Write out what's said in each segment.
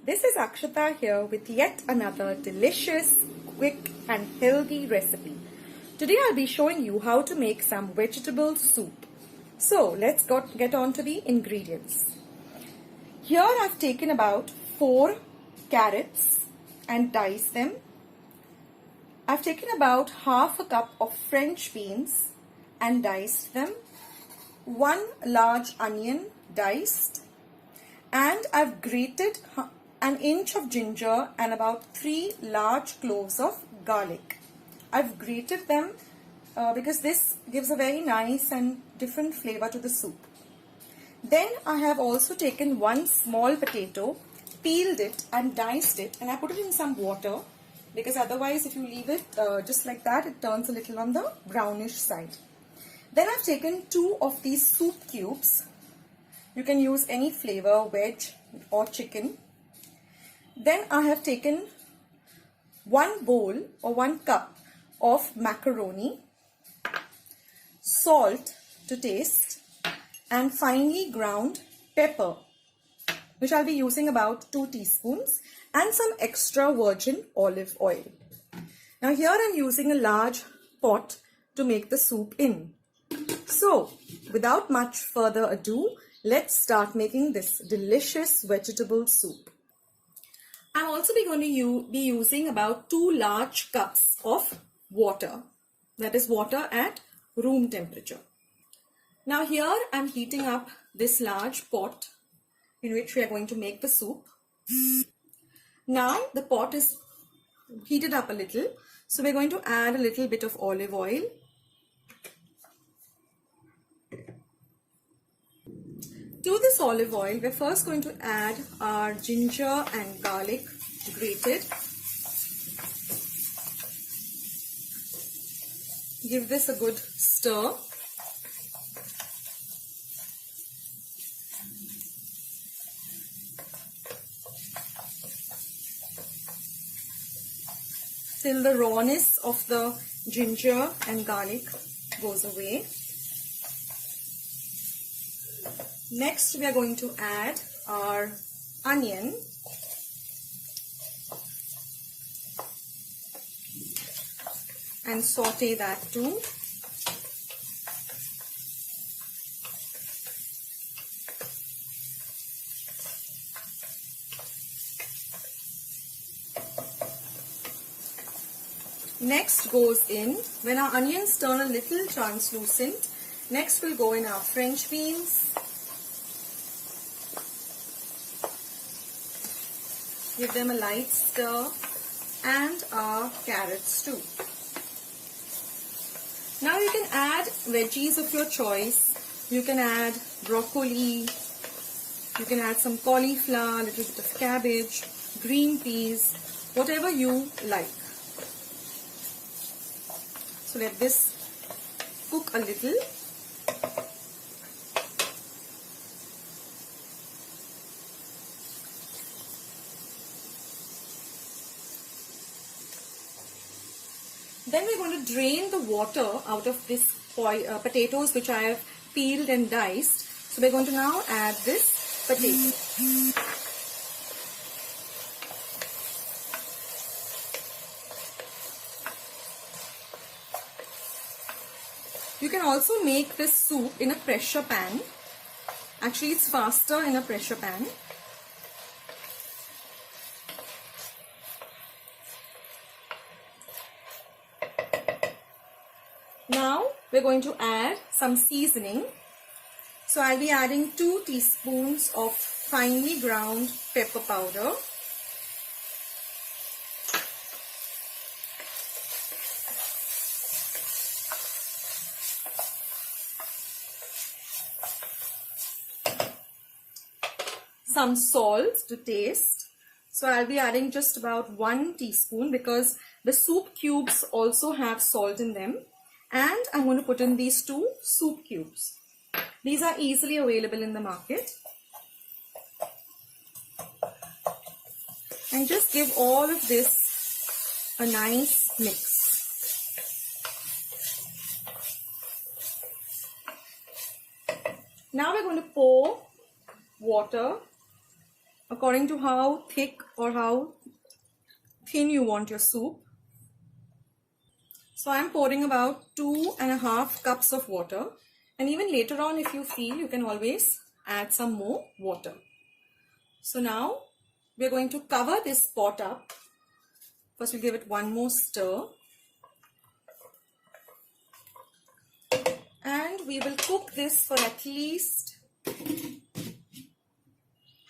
This is Akshata here with yet another delicious, quick and healthy recipe. Today I'll be showing you how to make some vegetable soup. So let's get on to the ingredients. Here I've taken about 4 carrots and diced them. I've taken about half a cup of French beans and diced them. 1 large onion diced. And I've grated an inch of ginger and about 3 large cloves of garlic. I've grated them because this gives a very nice and different flavor to the soup. Then I have also taken 1 small potato, peeled it and diced it, and I put it in some water because otherwise if you leave it just like that, it turns a little on the brownish side. Then I've taken 2 of these soup cubes. You can use any flavor, veg or chicken. Then I have taken 1 bowl or 1 cup of macaroni, salt to taste, and finely ground pepper, which I'll be using about 2 teaspoons, and some extra virgin olive oil. Now here I'm using a large pot to make the soup in. So without much further ado, let's start making this delicious vegetable soup. I'm also going to be using about 2 large cups of water. That is water at room temperature. Now here I'm heating up this large pot in which we are going to make the soup. Now the pot is heated up a little. So we're going to add a little bit of olive oil. To this olive oil, we're first going to add our ginger and garlic grated. Give this a good stir. Till the rawness of the ginger and garlic goes away. Next, we are going to add our onion. And saute that too. Next goes in, when our onions turn a little translucent, next will go in our French beans. Give them a light stir, and our carrots too. Now you can add veggies of your choice. You can add broccoli, you can add some cauliflower, a little bit of cabbage, green peas, whatever you like. So let this cook a little. Then we're going to drain the water out of this potatoes which I have peeled and diced. So we're going to now add this potato. You can also make this soup in a pressure pan. Actually, it's faster in a pressure pan. Now we're going to add some seasoning. So I'll be adding 2 teaspoons of finely ground pepper powder. Some salt to taste. So I'll be adding just about 1 teaspoon because the soup cubes also have salt in them. And I'm going to put in these 2 soup cubes. These are easily available in the market. And just give all of this a nice mix. Now we're going to pour water according to how thick or how thin you want your soup. So I'm pouring about 2.5 cups of water, and even later on, if you feel, you can always add some more water. So now we're going to cover this pot up. First we'll give it one more stir, and we will cook this for at least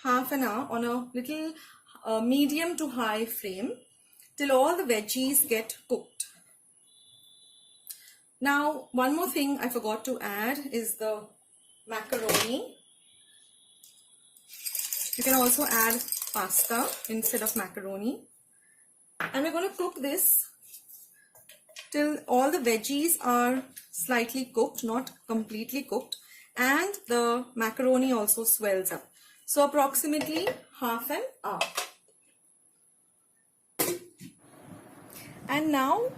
half an hour on a little medium to high flame till all the veggies get cooked. Now, one more thing I forgot to add is the macaroni. You can also add pasta instead of macaroni. And we're going to cook this till all the veggies are slightly cooked, not completely cooked, and the macaroni also swells up. So approximately half an hour. And now,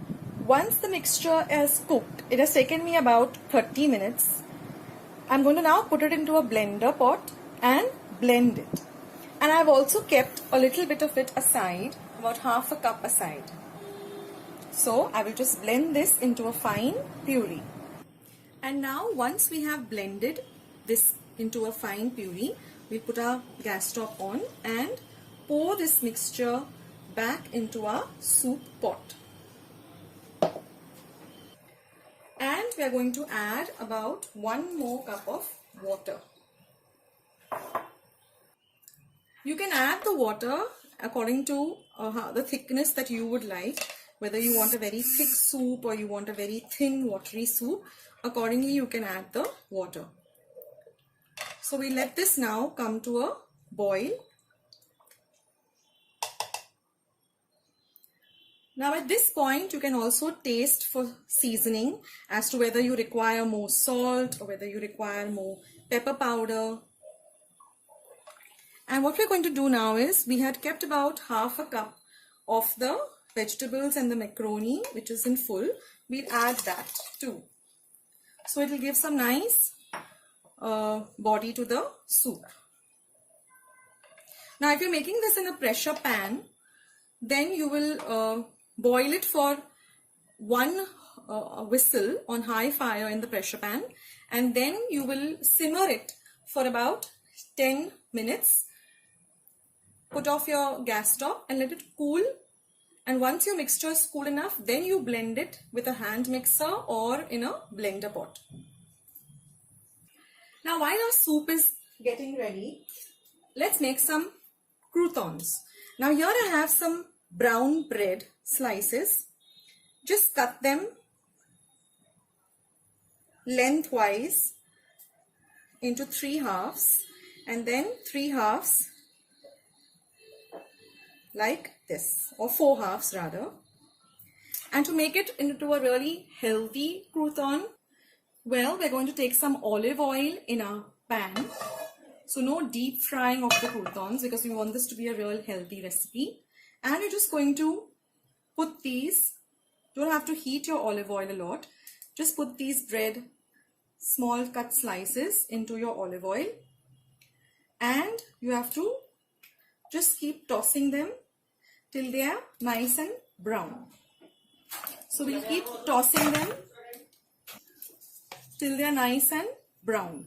once the mixture is cooked, it has taken me about 30 minutes. I'm going to now put it into a blender pot and blend it. And I've also kept a little bit of it aside, about half a cup aside. So I will just blend this into a fine puree. And now once we have blended this into a fine puree, we put our gas stove on and pour this mixture back into our soup pot. And we are going to add about 1 more cup of water. You can add the water according to the thickness that you would like, whether you want a very thick soup or you want a very thin watery soup. Accordingly you can add the water. So we let this now come to a boil. Now at this point you can also taste for seasoning as to whether you require more salt or whether you require more pepper powder. And what we're going to do now is, we had kept about half a cup of the vegetables and the macaroni, which is in full. We'll add that too. So it will give some nice body to the soup. Now if you're making this in a pressure pan, then you will boil it for 1 whistle on high fire in the pressure pan, and then you will simmer it for about 10 minutes. Put off your gas stove and let it cool, and once your mixture is cool enough, then you blend it with a hand mixer or in a blender pot. Now while our soup is getting ready, let's make some croutons. Now here I have some brown bread slices. Just cut them lengthwise into 3 halves, and then 3 halves like this, or 4 halves rather. And to make it into a really healthy crouton, well, we're going to take some olive oil in our pan. So no deep frying of the croutons, because we want this to be a real healthy recipe. And you're just going to put these, don't have to heat your olive oil a lot, just put these bread small cut slices into your olive oil, and you have to just keep tossing them till they are nice and brown. So we'll keep tossing them till they are nice and brown.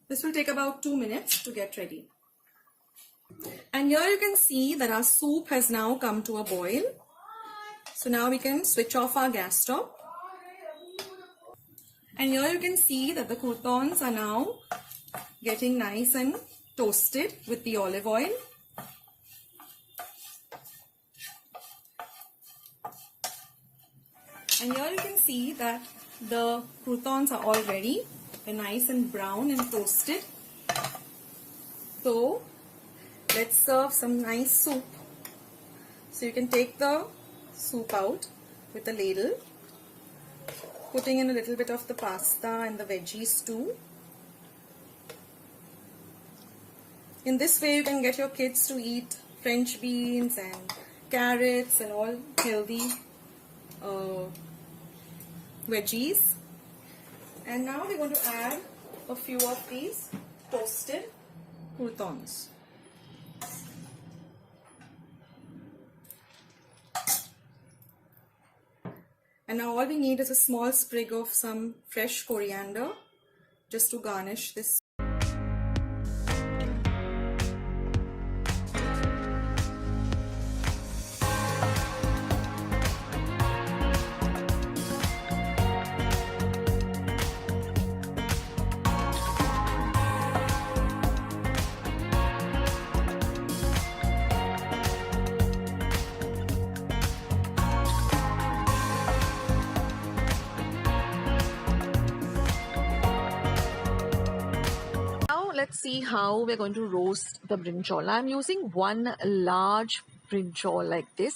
This will take about 2 minutes to get ready. And here you can see that our soup has now come to a boil. So now we can switch off our gas stove. And here you can see that the croutons are now getting nice and toasted with the olive oil. And here you can see that the croutons are all ready. They're nice and brown and toasted. So let's serve some nice soup. So you can take the soup out with a ladle, putting in a little bit of the pasta and the veggies too. In this way you can get your kids to eat French beans and carrots and all healthy veggies. And now we're going to add a few of these toasted croutons. And now all we need is a small sprig of some fresh coriander just to garnish this. Let's see how we're going to roast the brinjal. I'm using one large brinjal like this.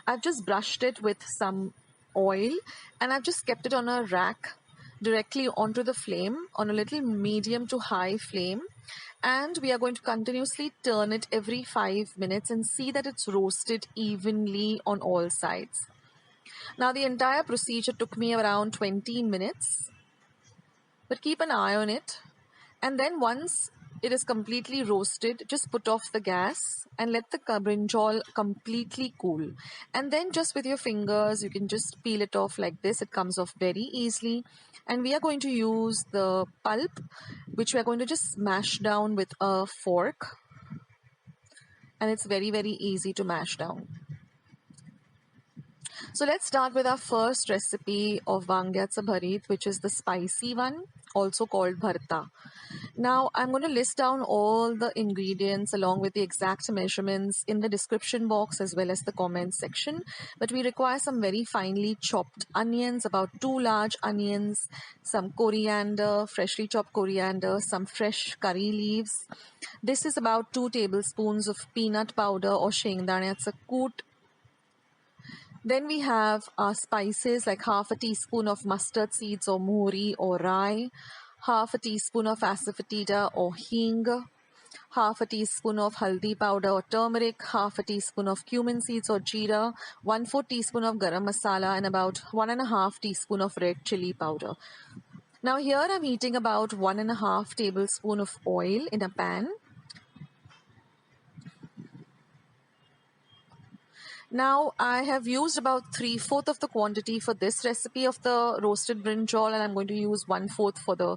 I've just brushed it with some oil and I've just kept it on a rack directly onto the flame on a little medium to high flame, and we are going to continuously turn it every 5 minutes and see that it's roasted evenly on all sides. Now the entire procedure took me around 20 minutes, but keep an eye on it. And then once it is completely roasted, just put off the gas and let the brinjal completely cool. And then just with your fingers, you can just peel it off like this. It comes off very easily. And we are going to use the pulp, which we are going to just smash down with a fork. And it's very, very easy to mash down. So let's start with our first recipe of वांग्याचं भरीत, which is the spicy one, also called bharta. Now I'm going to list down all the ingredients along with the exact measurements in the description box as well as the comment section. But we require some very finely chopped onions, about 2 large onions, some coriander, freshly chopped coriander, some fresh curry leaves. This is about 2 tablespoons of peanut powder or शेंगदाण्याचं कूट. Then we have our spices like half a teaspoon of mustard seeds or mohri or rye, half a teaspoon of asafoetida or hing, half a teaspoon of haldi powder or turmeric, half a teaspoon of cumin seeds or jeera, 1/4 teaspoon of garam masala, and about 1.5 teaspoon of red chili powder. Now here I'm heating about 1.5 tablespoon of oil in a pan. Now I have used about 3/4 of the quantity for this recipe of the roasted brinjal, and I'm going to use 1/4 for the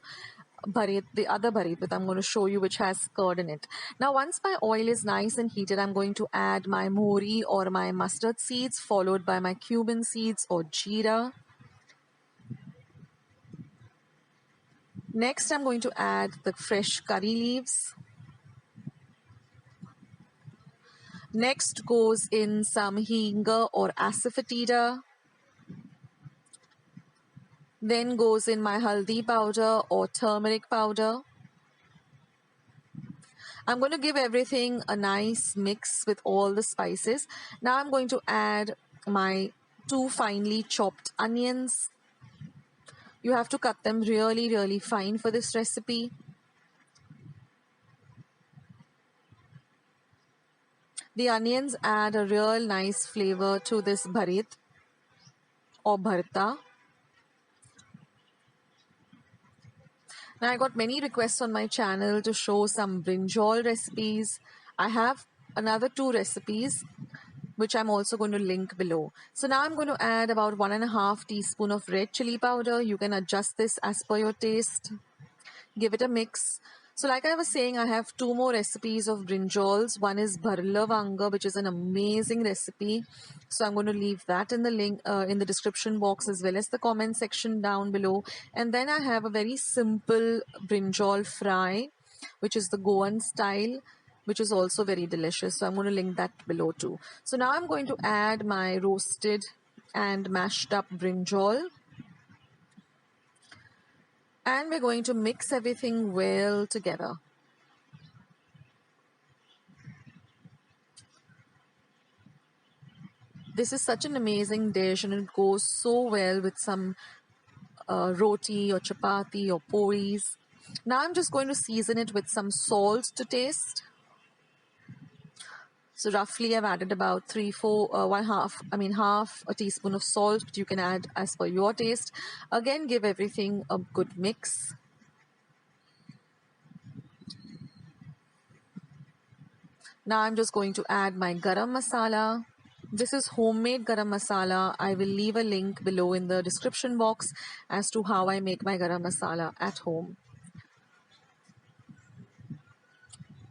bharit, the other bharit that I'm going to show you, which has curd in it. Now once my oil is nice and heated, I'm going to add my mohri or my mustard seeds, followed by my cumin seeds or jeera. Next I'm going to add the fresh curry leaves. Next goes in some hing or asafoetida. Then goes in my haldi powder or turmeric powder. I'm going to give everything a nice mix with all the spices. Now I'm going to add my 2 finely chopped onions. You have to cut them really, really fine for this recipe. The onions add a real nice flavor to this bharit or bharta. Now I got many requests on my channel to show some brinjal recipes. I have another 2 recipes which I'm also going to link below. So now I'm going to add about 1.5 teaspoon of red chili powder. You can adjust this as per your taste. Give it a mix. So like I was saying, I have 2 more recipes of brinjals. One is bharla vanga, which is an amazing recipe. So I'm going to leave that in the link in the description box as well as the comment section down below. And then I have a very simple brinjal fry, which is the Goan style, which is also very delicious. So I'm going to link that below too. So now I'm going to add my roasted and mashed up brinjal. And we're going to mix everything well together. This is such an amazing dish and it goes so well with some roti or chapati or puris. Now I'm just going to season it with some salt to taste. So roughly I've added about half a teaspoon of salt, but you can add as per your taste. Again, give everything a good mix. Now I'm just going to add my garam masala. This is homemade garam masala. I will leave a link below in the description box as to how I make my garam masala at home.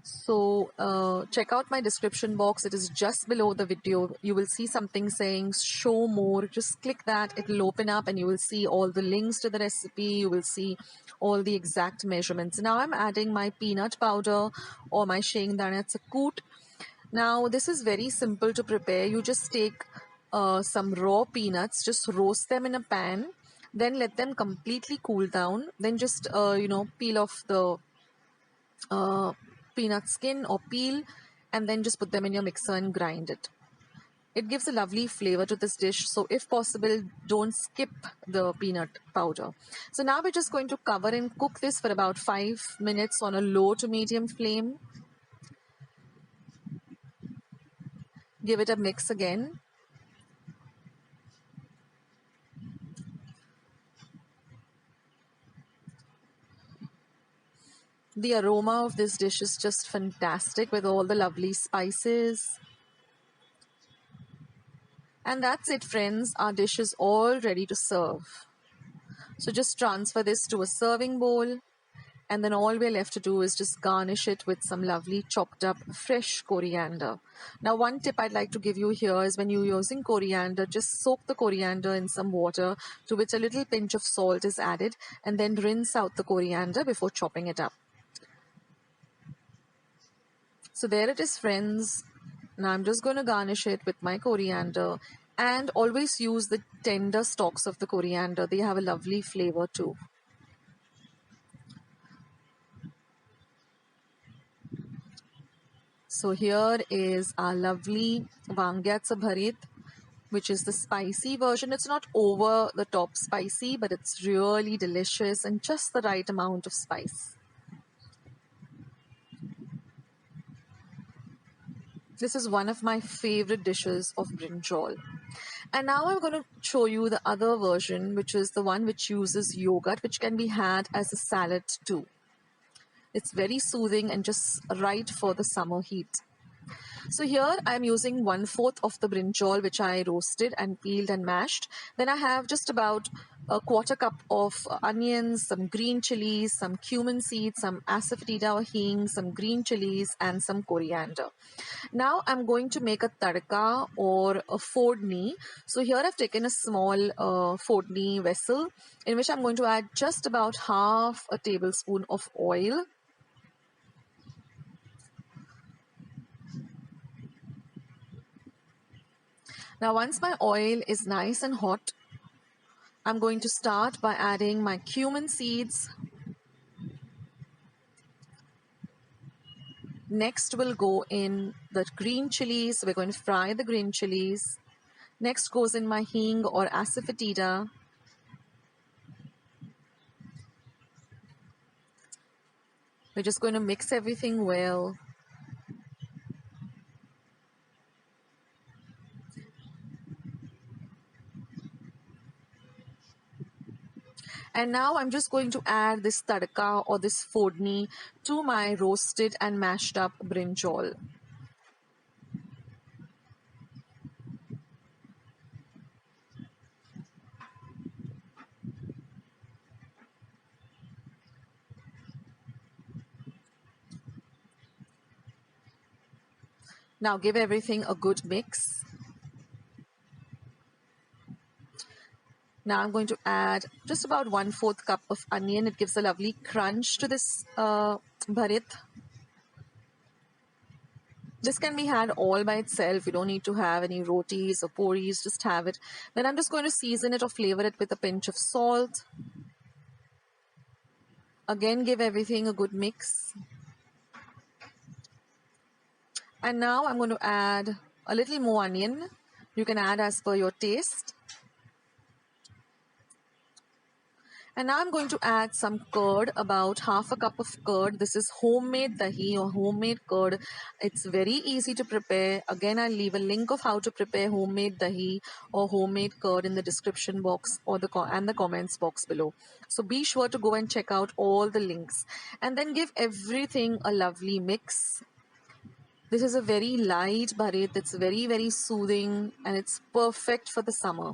So check out my description box. It is just below the video. You will see something saying show more. Just click that. It will open up and you will see all the links to the recipe. You will see all the exact measurements. Now I'm adding my peanut powder or my shengdana chakut. Now this is very simple to prepare. You just take some raw peanuts, just roast them in a pan, then let them completely cool down. Then just peel off the uh, peanut skin or peel, and then just put them in your mixer and grind it. It gives a lovely flavor to this dish, so if possible, don't skip the peanut powder. So now we're just going to cover and cook this for about 5 minutes on a low to medium flame. Give it a mix again. The aroma of this dish is just fantastic with all the lovely spices. And that's it, friends. Our dish is all ready to serve. So just transfer this to a serving bowl, and then all we're left to do is just garnish it with some lovely chopped up fresh coriander. Now, one tip I'd like to give you here is when you're using coriander, just soak the coriander in some water to which a little pinch of salt is added, and then rinse out the coriander before chopping it up. So there it is, friends. Now I'm just going to garnish it with my coriander, and always use the tender stalks of the coriander. They have a lovely flavor too. So here is our lovely vangyatsa bharit, which is the spicy version. It's not over the top spicy, but it's really delicious and just the right amount of spice. This is one of my favorite dishes of brinjal. And now I'm going to show you the other version, which is the one which uses yogurt, which can be had as a salad too. It's very soothing and just right for the summer heat. So here I'm using 1/4 of the brinjal which I roasted and peeled and mashed. Then I have just about a 1/4 cup of onions, some green chilies, some cumin seeds, some asafoetida or hing, some green chilies, and some coriander. Now I'm going to make a tadka or a fodni. So here I've taken a small fodni vessel in which I'm going to add just about half a tablespoon of oil. Now once my oil is nice and hot, I'm going to start by adding my cumin seeds. Next will go in the green chilies. We're going to fry the green chilies. Next goes in my hing or asafoetida. We're just going to mix everything well. And now I'm just going to add this tadka or this fodni to my roasted and mashed up brinjal. Now give everything a good mix. Now I'm going to add just about 1/4 cup of onion. It gives a lovely crunch to this bharit. This can be had all by itself. You don't need to have any rotis or puris, just have it. Then I'm just going to season it or flavor it with a pinch of salt. Again, give everything a good mix. And now I'm going to add a little more onion. You can add as per your taste. And now I'm going to add some curd, about half a cup of curd. This is homemade dahi or homemade curd. It's very easy to prepare. Again, I'll leave a link of how to prepare homemade dahi or homemade curd in the description box or the comments box below. So be sure to go and check out all the links. And then give everything a lovely mix. This is a very light bharit. It's very, very soothing and it's perfect for the summer.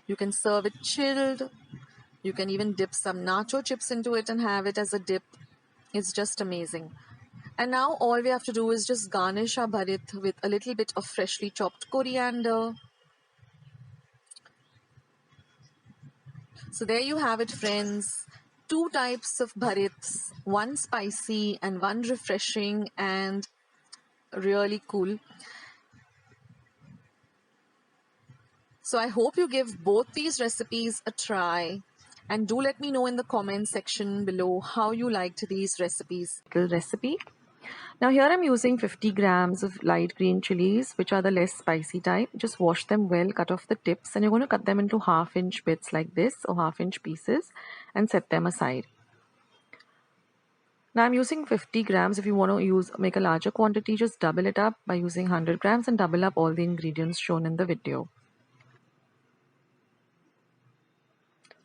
You can serve it chilled. You can even dip some nacho chips into it and have it as a dip. It's just amazing. And now all we have to do is just garnish our bharit with a little bit of freshly chopped coriander. So there you have it, friends. Two types of bharits, one spicy and one refreshing and really cool. So I hope you give both these recipes a try and do let me know in the comment section below how you liked these recipes. Recipe. Now here I'm using 50 grams of light green chilies, which are the less spicy type. Just wash them well, cut off the tips, and you're going to cut them into half-inch bits like this, or half-inch pieces, and set them aside. Now I'm using 50 grams. If you want to make a larger quantity, just double it up by using 100 grams and double up all the ingredients shown in the video.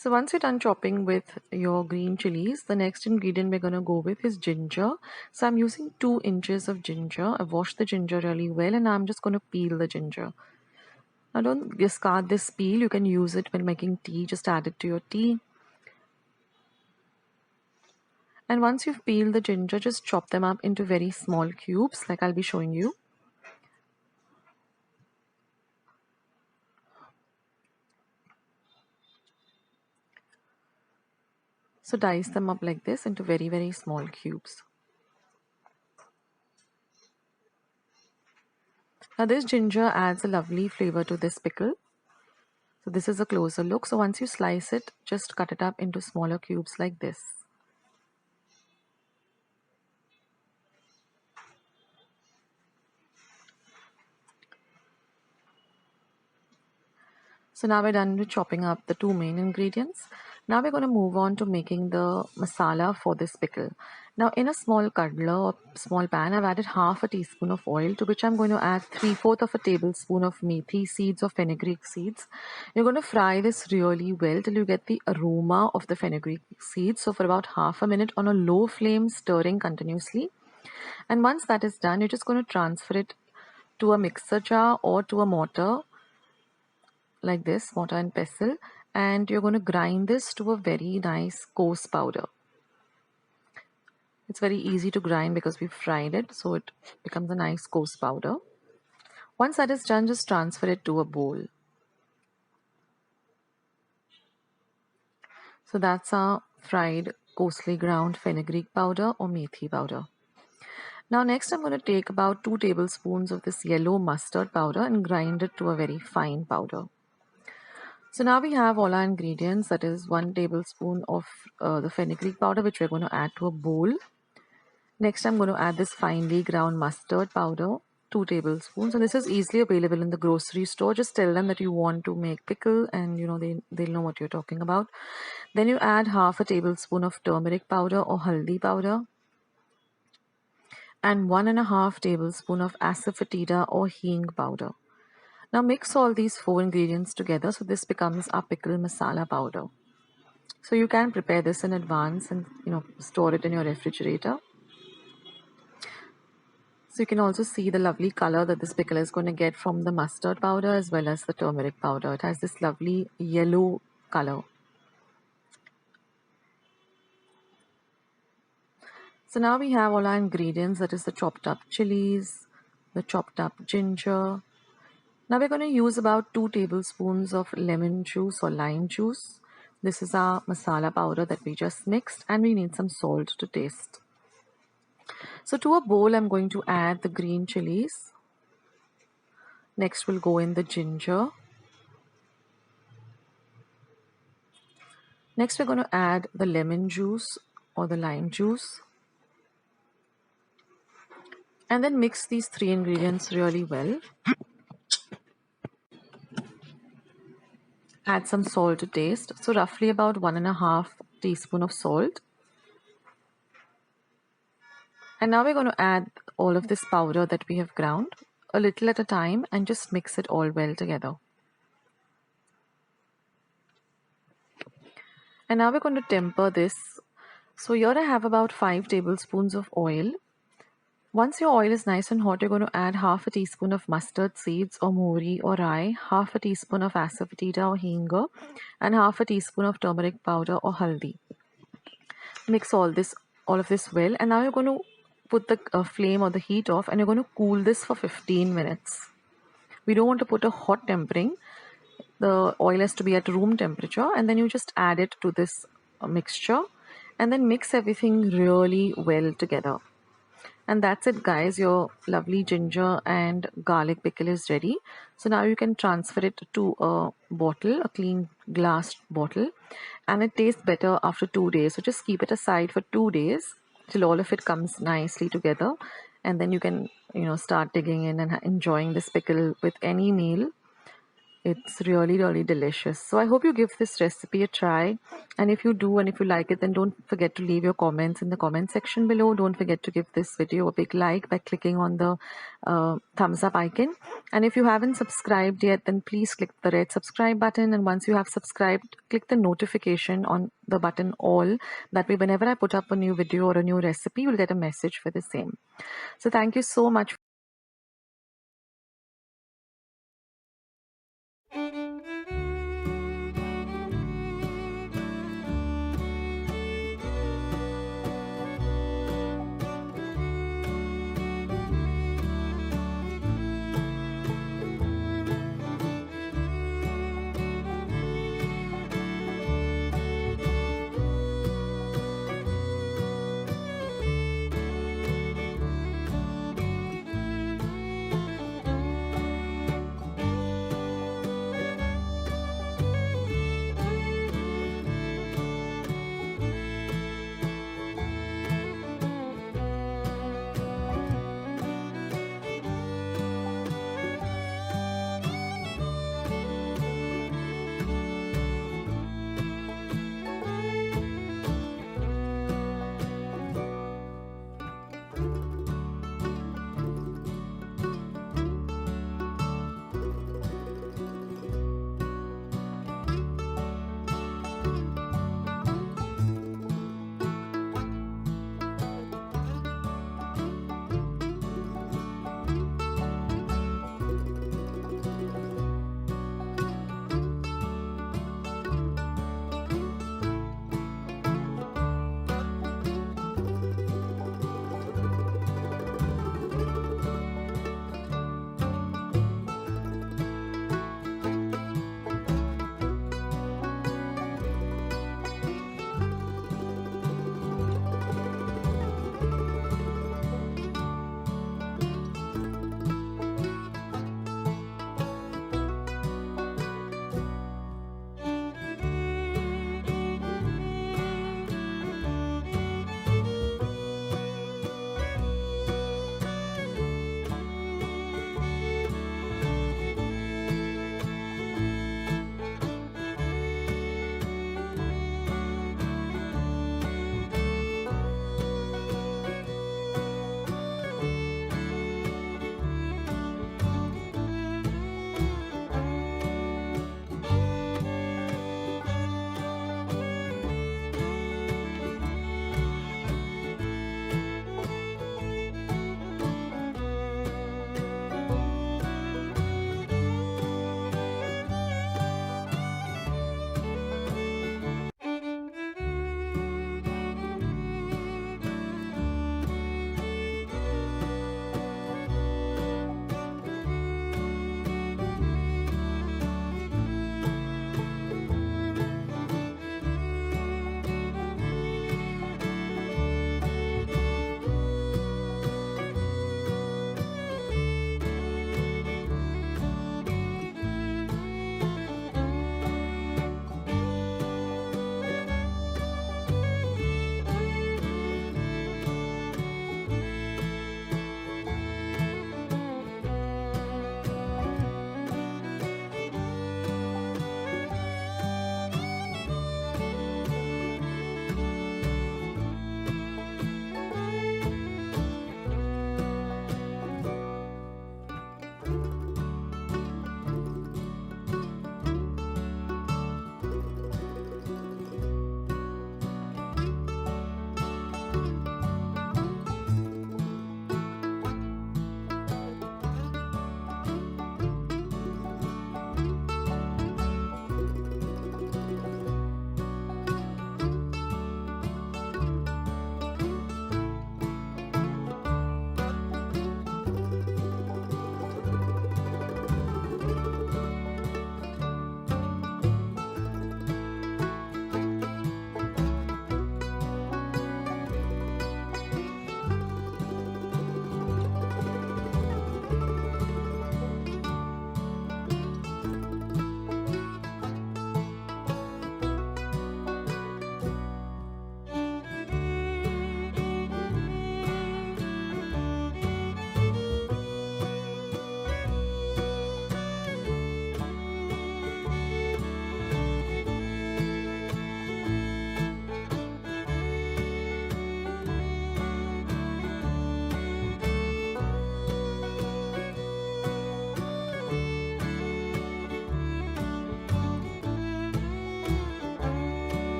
So once you're done chopping with your green chilies, the next ingredient we're going to go with is ginger. So I'm using 2 inches of ginger. I've washed the ginger really well and I'm just going to peel the ginger. Now don't discard this peel. You can use it when making tea. Just add it to your tea. And once you've peeled the ginger, just chop them up into very small cubes like I'll be showing you. So dice them up like this into very, very small cubes. Now this ginger adds a lovely flavor to this pickle. So this is a closer look. So once you slice it, just cut it up into smaller cubes like this. So now we're done with chopping up the 2 main ingredients. Now we're going to move on to making the masala for this pickle. Now in a small cudler or small pan, I've added half a teaspoon of oil, to which I'm going to add 3/4 of a tablespoon of methi seeds or fenugreek seeds. You're going to fry this really well till you get the aroma of the fenugreek seeds. So for about half a minute on a low flame, stirring continuously. And once that is done, you're just going to transfer it to a mixer jar or to a mortar like this, mortar and pestle, and you're going to grind this to a very nice coarse powder. It's very easy to grind because we've fried it, so it becomes a nice coarse powder. Once that is done, just transfer it to a bowl. So that's our fried coarsely ground fenugreek powder or methi powder. Now next I'm going to take about 2 tablespoons of this yellow mustard powder and grind it to a very fine powder. So now we have all our ingredients, that is 1 tablespoon of the fenugreek powder, which we're going to add to a bowl. Next I'm going to add this finely ground mustard powder, 2 tablespoons. So this is easily available in the grocery store. Just tell them that you want to make pickle and they'll know what you're talking about. Then you add half a tablespoon of turmeric powder or haldi powder and 1.5 tablespoon of asafoetida or hing powder. Now mix all these 4 ingredients together so this becomes our pickle masala powder. So you can prepare this in advance and store it in your refrigerator. So you can also see the lovely color that this pickle is going to get from the mustard powder as well as the turmeric powder. It has this lovely yellow color. So now we have all our ingredients, that is the chopped up chilies, the chopped up ginger. Now we're going to use about 2 tablespoons of lemon juice or lime juice. This is our masala powder that we just mixed, and we need some salt to taste. So to a bowl I'm going to add the green chilies. Next will go in the ginger. Next we're going to add the lemon juice or the lime juice. And then mix these 3 ingredients really well. Add some salt to taste. So roughly about 1.5 teaspoon of salt. And now we're going to add all of this powder that we have ground a little at a time and just mix it all well together. And now we're going to temper this. So here I have about 5 tablespoons of oil. Once your oil is nice and hot, you're going to add half a teaspoon of mustard seeds or mori or rye, half a teaspoon of asafoetida or hinga, and half a teaspoon of turmeric powder or haldi. Mix all of this well, and now you're going to put the flame or the heat off, and you're going to cool this for 15 minutes. We don't want to put a hot tempering. The oil has to be at room temperature, and then you just add it to this mixture, and then mix everything really well together. And that's it, guys. Your lovely ginger and garlic pickle is ready. So now you can transfer it to a bottle, a clean glass bottle, and it tastes better after 2 days. So just keep it aside for 2 days till all of it comes nicely together, and then you can, start digging in and enjoying this pickle with any meal. It's really, really delicious. So I hope you give this recipe a try. And if you do, and if you like it, then don't forget to leave your comments in the comment section below. Don't forget to give this video a big like by clicking on the thumbs up icon. And if you haven't subscribed yet, then please click the red subscribe button. And once you have subscribed, click the notification on the button all. That way, whenever I put up a new video or a new recipe, you'll get a message for the same. So thank you so much